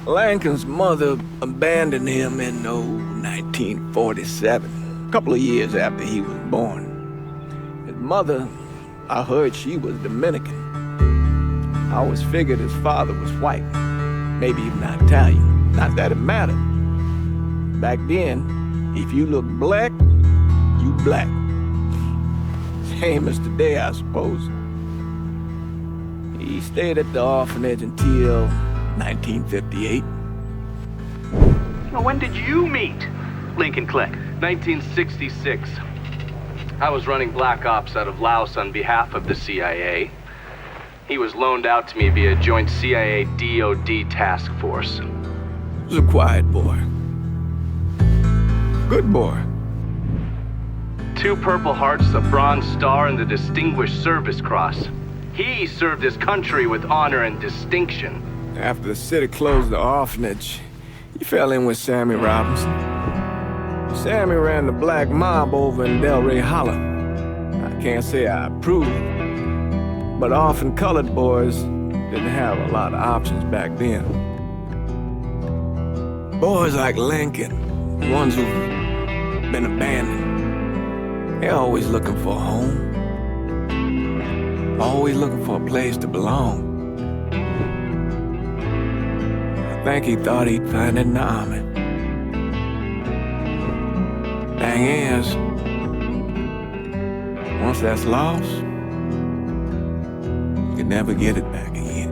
Lincoln's mother abandoned him in 1947, a couple of years after he was born. His mother, I heard she was Dominican. I always figured his father was white, maybe even Italian. Not that it mattered. Back then, if you look black, you black. Same as today, I suppose. He stayed at the orphanage until 1958. Now, when did you meet Lincoln Click? 1966. I was running Black Ops out of Laos on behalf of the CIA. He was loaned out to me via joint CIA-DOD task force. He was a quiet boy. Good boy. 2 Purple Hearts, a Bronze Star, and the Distinguished Service Cross. He served his country with honor and distinction. After the city closed the orphanage, he fell in with Sammy Robinson. Sammy ran the black mob over in Delray Hollow. I can't say I approve, but orphan colored boys didn't have a lot of options back then. Boys like Lincoln, the ones who've been abandoned, they're always looking for a home. Always looking for a place to belong. I think he thought he'd find it in the army. Thing is, once that's lost, you can never get it back again.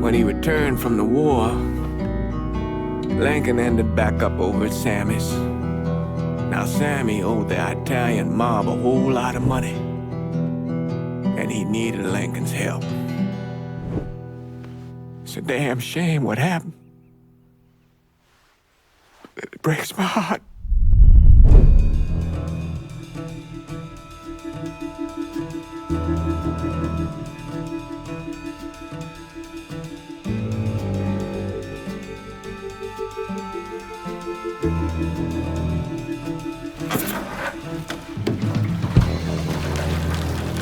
When he returned from the war, Lincoln ended back up over at Sammy's. Now Sammy owed the Italian mob a whole lot of money, and he needed Lincoln's help. It's a damn shame what happened. It breaks my heart.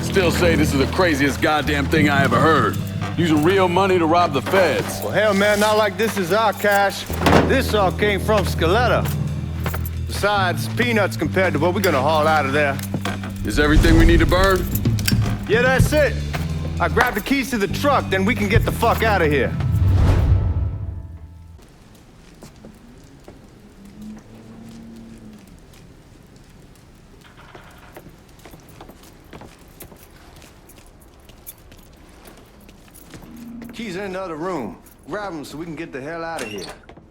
Still say this is the craziest goddamn thing I ever heard. Using real money to rob the feds. Well, hell, man, not like this is our cash. This all came from Scaletta. Besides, peanuts compared to what we're gonna haul out of there. Is everything we need to burn? Yeah, that's it. I grab the keys to the truck, then we can get the fuck out of here. Keys in the other room. Grab them so we can get the hell out of here.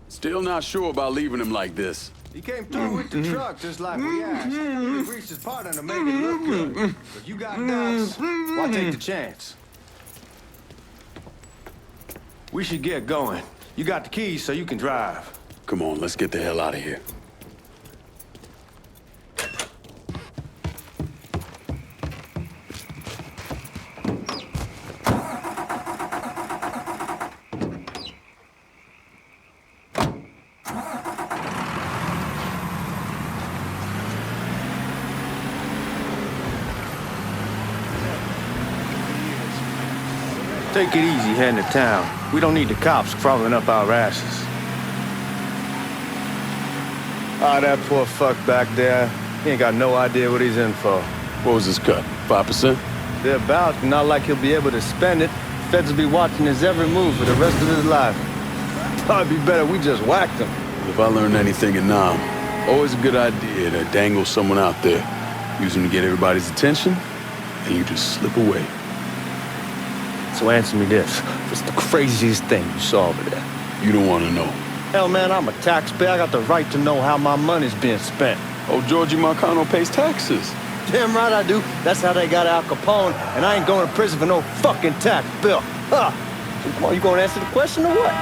Still not sure about leaving him like this. He came through with the truck just like we asked. He reached his partner to make it look good. But you got doubts, why take the chance? We should get going. You got the keys so you can drive. Come on, let's get the hell out of here. Take it easy heading to town. We don't need the cops crawling up our asses. Ah, that poor fuck back there. He ain't got no idea what he's in for. What was his cut? 5%? They're about, not like he'll be able to spend it. Feds will be watching his every move for the rest of his life. Probably be better we just whacked him. If I learned anything in Nam, always a good idea to dangle someone out there. Use them to get everybody's attention, and you just slip away. So answer me this. What's the craziest thing you saw over there? You don't want to know. Hell, man, I'm a taxpayer. I got the right to know how my money's being spent. Oh, Georgie Marcano pays taxes. Damn right I do. That's how they got Al Capone, and I ain't going to prison for no fucking tax bill. Huh. So come on, you gonna answer the question or what?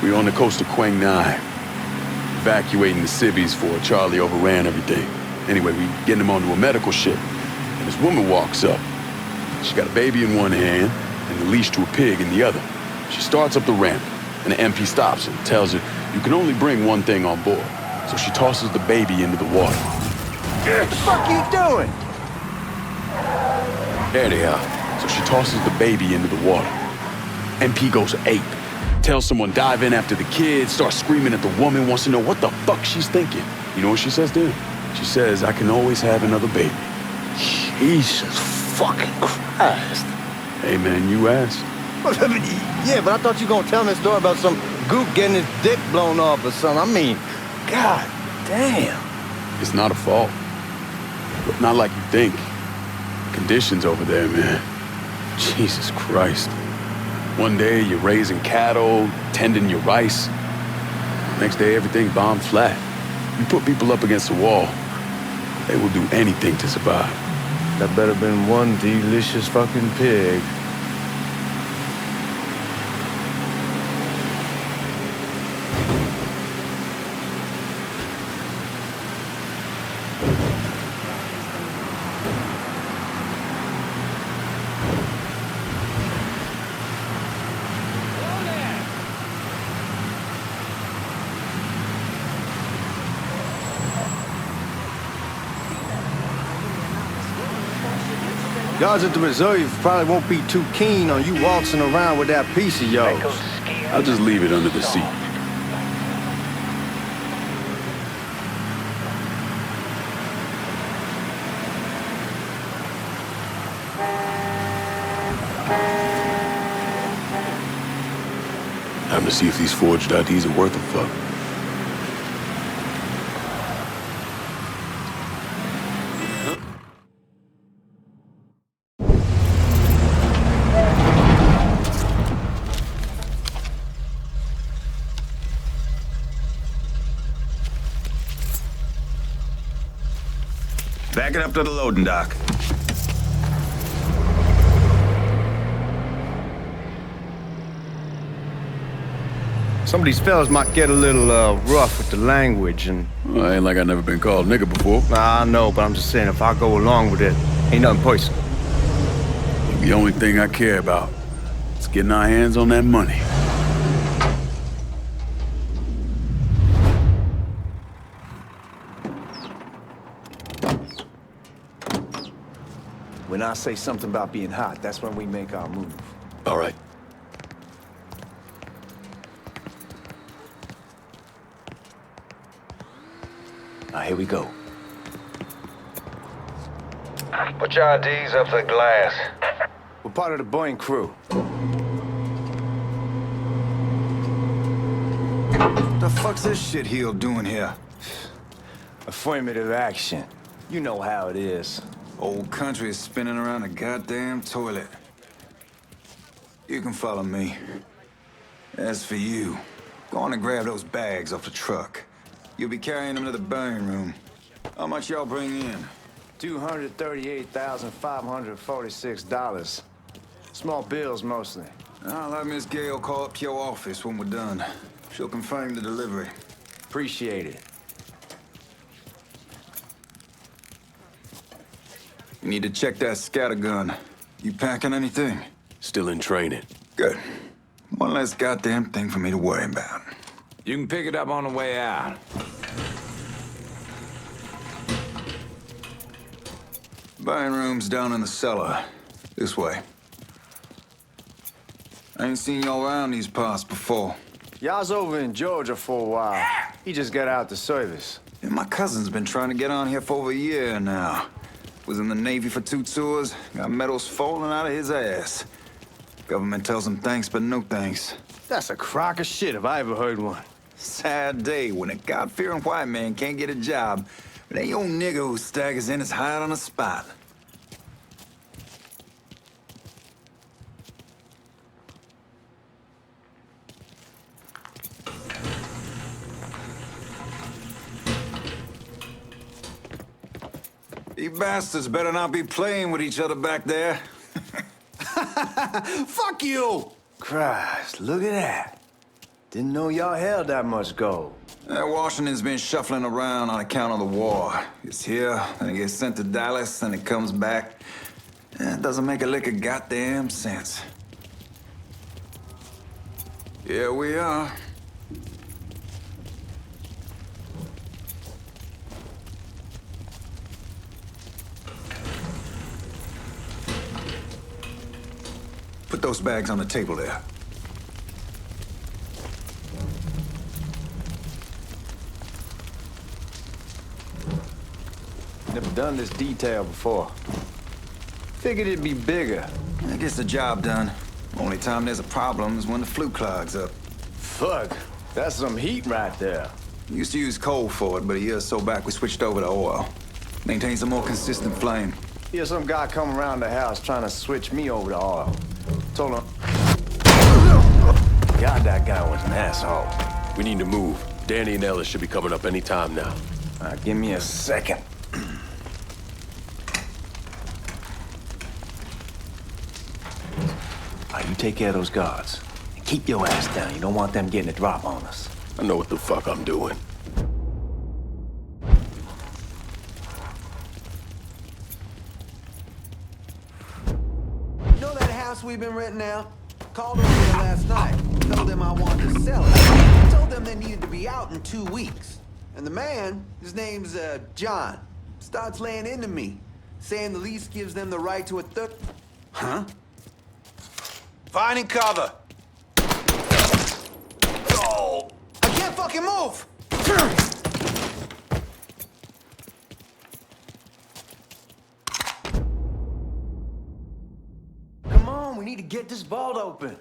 We're on the coast of Quang Nai, evacuating the civvies before Charlie overran everything. Anyway, we getting them onto a medical ship. And this woman walks up. She got a baby in one hand and a leash to a pig in the other. She starts up the ramp, and the MP stops her and tells her, you can only bring one thing on board. So she tosses the baby into the water. What the fuck are you doing? There they are. So she tosses the baby into the water. MP goes ape. Tells someone dive in after the kid, starts screaming at the woman, wants to know what the fuck she's thinking. You know what she says then? She says, I can always have another baby. Jesus fucking Christ. Hey man, you asked. Yeah, but I thought you were gonna tell me a story about some gook getting his dick blown off or something. I mean, god damn. It's not a fault. But not like you think. Conditions over there, man. Jesus Christ. One day you're raising cattle, tending your rice. Next day everything's bombed flat. You put people up against the wall, they will do anything to survive. That better been one delicious fucking pig. Y'all at the reserve probably won't be too keen on you waltzing around with that piece of yours. I'll just leave it under the seat. Time to see if these forged IDs are worth a fuck. Back it up to the loading dock. Some of these fellas might get a little rough with the language and... Well, ain't like I've never been called nigga before. Nah, I know, but I'm just saying if I go along with it, ain't nothing personal. The only thing I care about is getting our hands on that money. When I say something about being hot, that's when we make our move. All right. Now, here we go. Put your IDs up to the glass. We're part of the Boeing crew. What the fuck's this shitheel doing here? Affirmative action. You know how it is. Old country is spinning around a goddamn toilet. You can follow me. As for you, go on and grab those bags off the truck. You'll be carrying them to the burning room. How much y'all bring in? $238,546. Small bills, mostly. I'll have Miss Gale call up your office when we're done. She'll confirm the delivery. Appreciate it. You need to check that scattergun. You packing anything? Still in training. Good. One less goddamn thing for me to worry about. You can pick it up on the way out. Burning room's down in the cellar. This way. I ain't seen y'all around these parts before. Y'all's over in Georgia for a while. He just got out the service. Yeah, my cousin's been trying to get on here for over a year now. Was in the Navy for 2 tours, got medals falling out of his ass. Government tells him thanks, but no thanks. That's a crock of shit if I ever heard one. Sad day when a God-fearing white man can't get a job, but ain't old nigga who staggers in his hide on the spot. You bastards better not be playing with each other back there. Fuck you! Christ, look at that. Didn't know y'all held that much gold. Washington's been shuffling around on account of the war. It's here, then it gets sent to Dallas, then it comes back. It doesn't make a lick of goddamn sense. Here we are. Put those bags on the table there. Never done this detail before. Figured it'd be bigger. That gets the job done. Only time there's a problem is when the flue clogs up. Fuck, that's some heat right there. We used to use coal for it, but a year or so back we switched over to oil. Maintains a more consistent flame. Here's some guy come around the house trying to switch me over to oil. Told him... God, that guy was an asshole. We need to move. Danny and Ellis should be coming up any time now. Give me a second. You take care of those guards. And keep your ass down. You don't want them getting a drop on us. I know what the fuck I'm doing. You know that house we've been renting out? Called over there last night. Told them I wanted to sell it. Told them they needed to be out in 2 weeks. And the man, his name's John, starts laying into me, saying the lease gives them the right to a third... Huh? Finding cover! Oh! I can't fucking move! Come on, we need to get this vault open.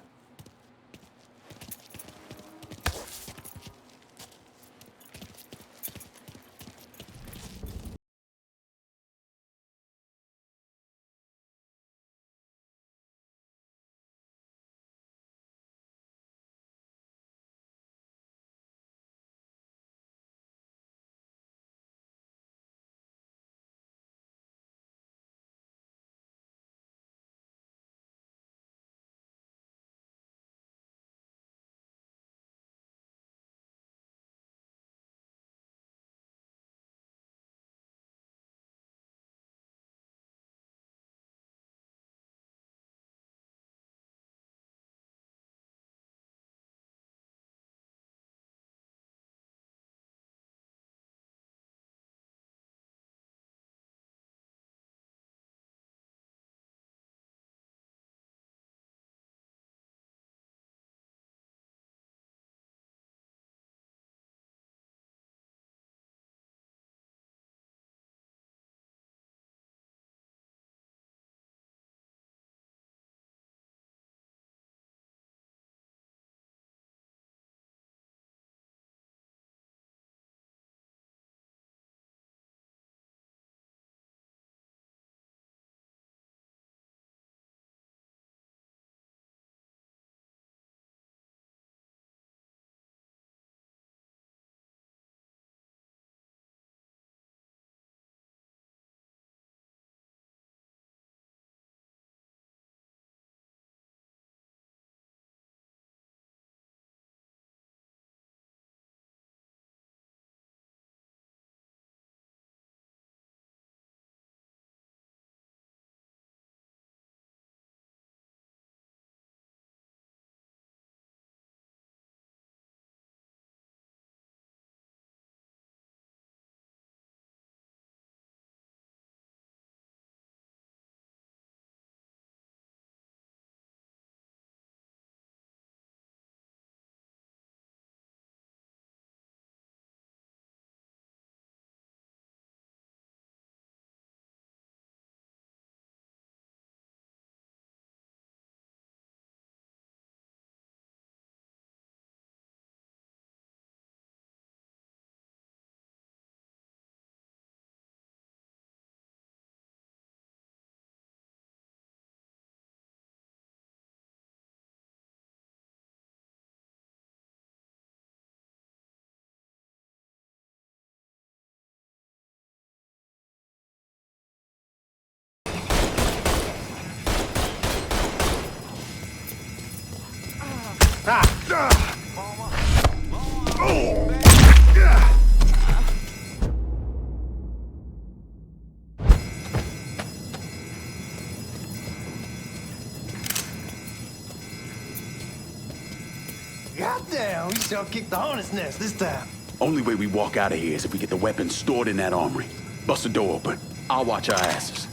Goddamn, we sure kicked the hornet's nest this time. Only way we walk out of here is if we get the weapons stored in that armory. Bust the door open. I'll watch our asses.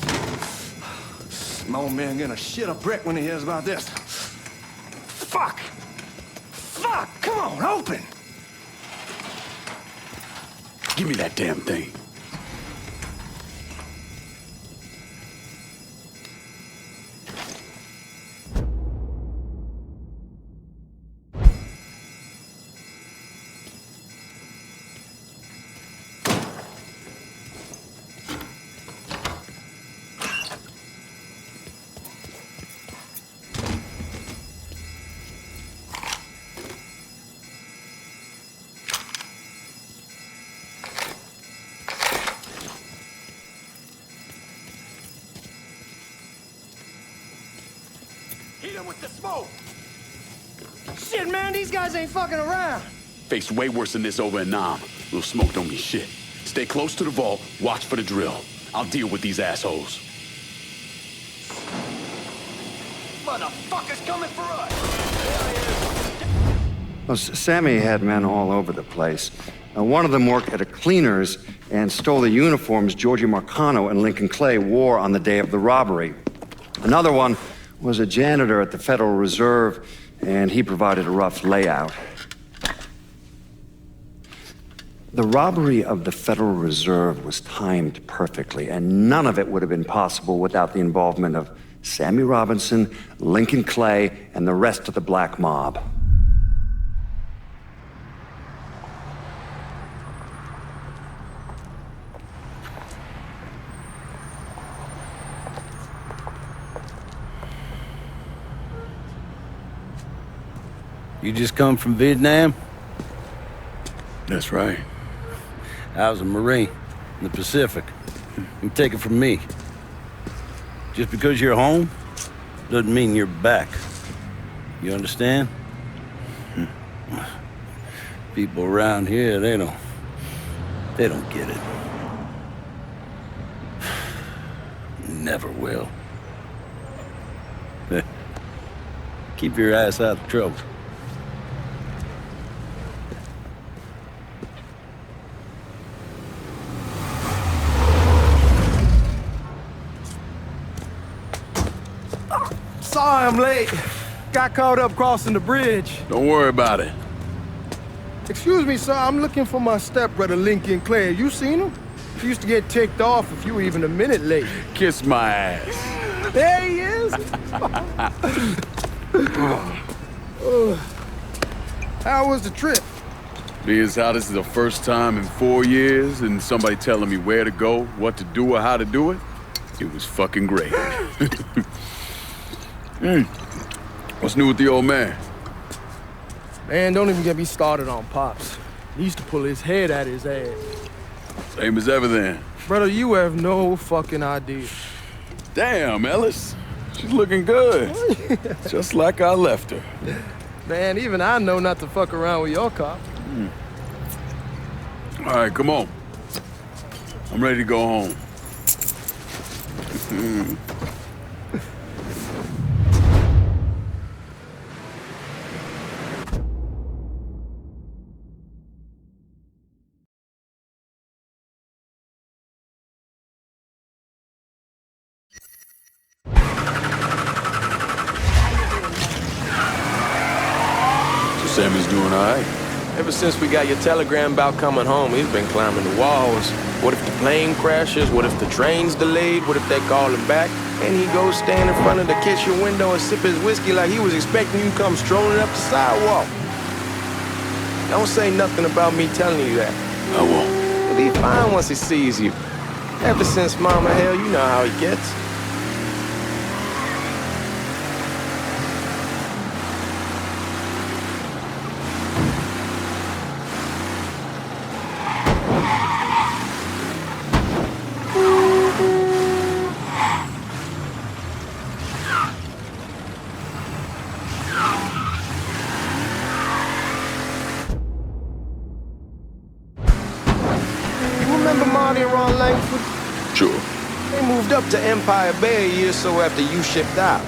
My old man gonna shit a brick when he hears about this. Fuck! Fuck! Come on, open! Give me that damn thing. With the smoke! Shit, man, these guys ain't fucking around. Faced way worse than this over in Nam. Little smoke don't mean shit. Stay close to the vault, watch for the drill. I'll deal with these assholes. Motherfuckers coming for us! Well, Sammy had men all over the place. One of them worked at a cleaner's and stole the uniforms Georgie Marcano and Lincoln Clay wore on the day of the robbery. Another one was a janitor at the Federal Reserve, and he provided a rough layout. The robbery of the Federal Reserve was timed perfectly, and none of it would have been possible without the involvement of Sammy Robinson, Lincoln Clay, and the rest of the Black Mob. You just come from Vietnam? That's right. I was a Marine in the Pacific. You take it from me. Just because you're home doesn't mean you're back. You understand? People around here, they don't get it. Never will. Keep your ass out of trouble. Sorry I'm late. Got caught up crossing the bridge. Don't worry about it. Excuse me, sir. I'm looking for my stepbrother, Lincoln Clay. You seen him? He used to get ticked off if you were even a minute late. Kiss my ass. There he is. How was the trip? Being as how this is the first time in 4 years and somebody telling me where to go, what to do, or how to do it, it was fucking great. What's new with the old man? Man, don't even get me started on Pops. He used to pull his head out his ass. Same as ever then. Brother, you have no fucking idea. Damn, Ellis. She's looking good. Just like I left her. Man, even I know not to fuck around with your cop. All right, come on. I'm ready to go home. Sammy's doing all right. Ever since we got your telegram about coming home, he's been climbing the walls. What if the plane crashes? What if the train's delayed? What if they call him back? And he goes stand in front of the kitchen window and sip his whiskey like he was expecting you to come strolling up the sidewalk. Don't say nothing about me telling you that. I won't. He'll be fine once he sees you. Ever since Mama, hell, you know how he gets. Sure. They moved up to Empire Bay a year or so after you shipped out.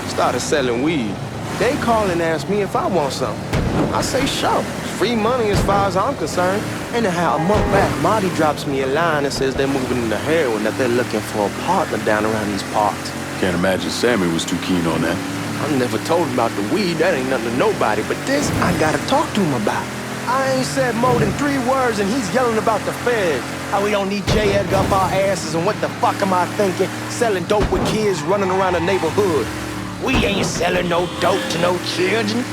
Started selling weed. They call and ask me if I want something. I say, sure. It's free money as far as I'm concerned. Anyhow, a month back, Marty drops me a line and says they're moving into heroin, that they're looking for a partner down around these parts. Can't imagine Sammy was too keen on that. I never told him about the weed, that ain't nothing to nobody, but this I gotta talk to him about. I ain't said more than 3 words and he's yelling about the feds. How we don't need J. Edgar up our asses and what the fuck am I thinking? Selling dope with kids running around the neighborhood. We ain't selling no dope to no children.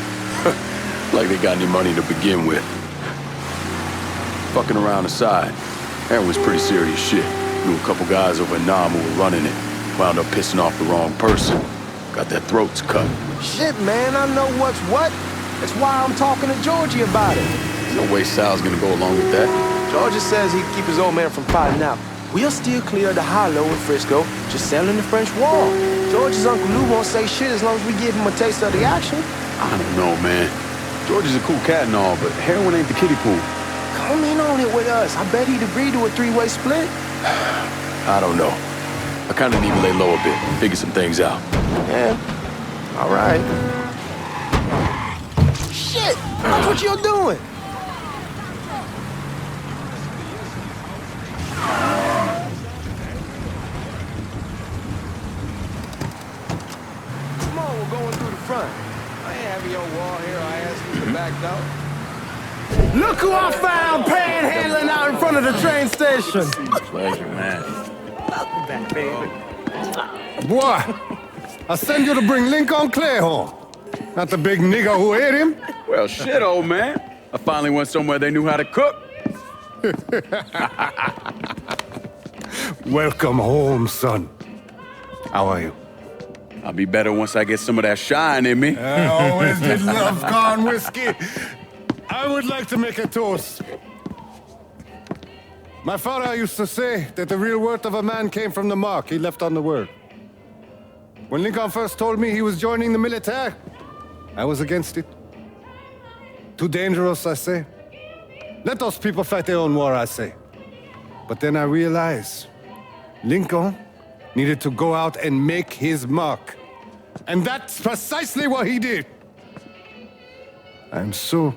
Like they got any money to begin with. Fucking around aside, heroin's pretty serious shit. Knew a couple guys over in Nam who were running it. Wound up pissing off the wrong person. Got their throats cut. Shit, man, I know what's what. That's why I'm talking to Georgie about it. There's no way Sal's gonna go along with that. Georgie says he'd keep his old man from fighting out. We'll still clear the hollow in Frisco, just selling the French Wall. George's Uncle Lou won't say shit as long as we give him a taste of the action. I don't know, man. George is a cool cat and all, but heroin ain't the kiddie pool. Come in on it with us. I bet he'd agree to a 3-way split. I don't know. I kinda need to lay low a bit, figure some things out. Yeah, all right. Shit, that's what you're doing. Come on, we're going through the front. I ain't having your wall here, I asked you to back out. Look who I found panhandling out in front of the train station. Pleasure, man. Welcome back, baby. Boy, I send you to bring Lincoln Clay home. Not the big nigger who ate him. Well, shit, old man. I finally went somewhere they knew how to cook. Welcome home, son. How are you? I'll be better once I get some of that shine in me. I always did love corn whiskey. I would like to make a toast. My father used to say that the real worth of a man came from the mark he left on the world. When Lincoln first told me he was joining the military, I was against it. Too dangerous, I say. Let those people fight their own war, I say. But then I realized Lincoln needed to go out and make his mark. And that's precisely what he did. I'm so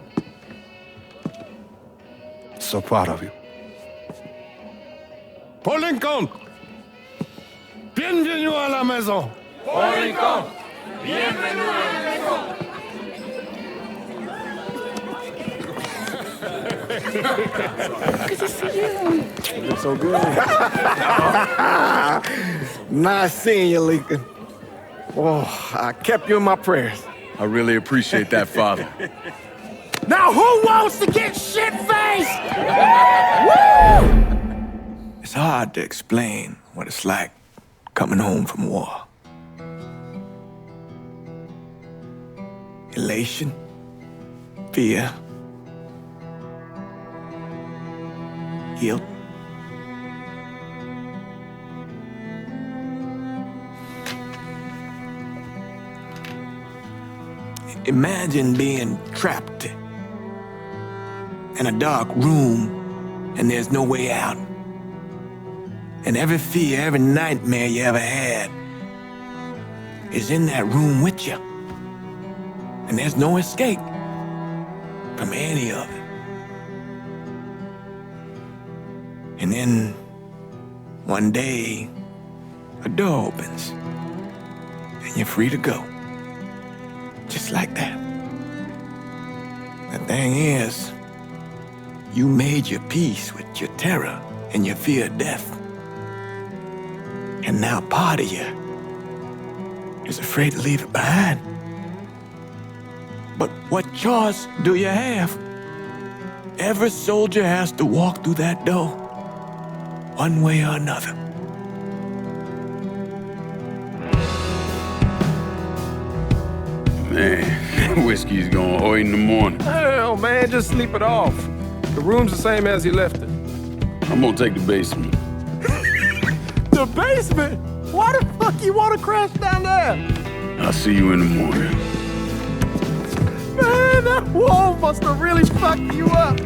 proud of you. Paul Lincoln! Bienvenue à la maison! Paul Lincoln! Bienvenue à la maison! Good to see you. You look so good. Nice seeing you, Lincoln. Oh, I kept you in my prayers. I really appreciate that, Father. Now who wants to get shit-faced? Woo! It's hard to explain what it's like coming home from war. Elation, fear, guilt. Imagine being trapped in a dark room and there's no way out. And every fear, every nightmare you ever had is in that room with you. And there's no escape from any of it. And then one day, a door opens and you're free to go. Just like that. The thing is, you made your peace with your terror and your fear of death. And now part of you is afraid to leave it behind. But what choice do you have? Every soldier has to walk through that door, one way or another. Man, whiskey's going oi in the morning. Hell, man, just sleep it off. The room's the same as he left it. I'm gonna take the basement. The basement? Why the fuck you want to crash down there? I'll see you in the morning. Man, that wall must have really fucked you up.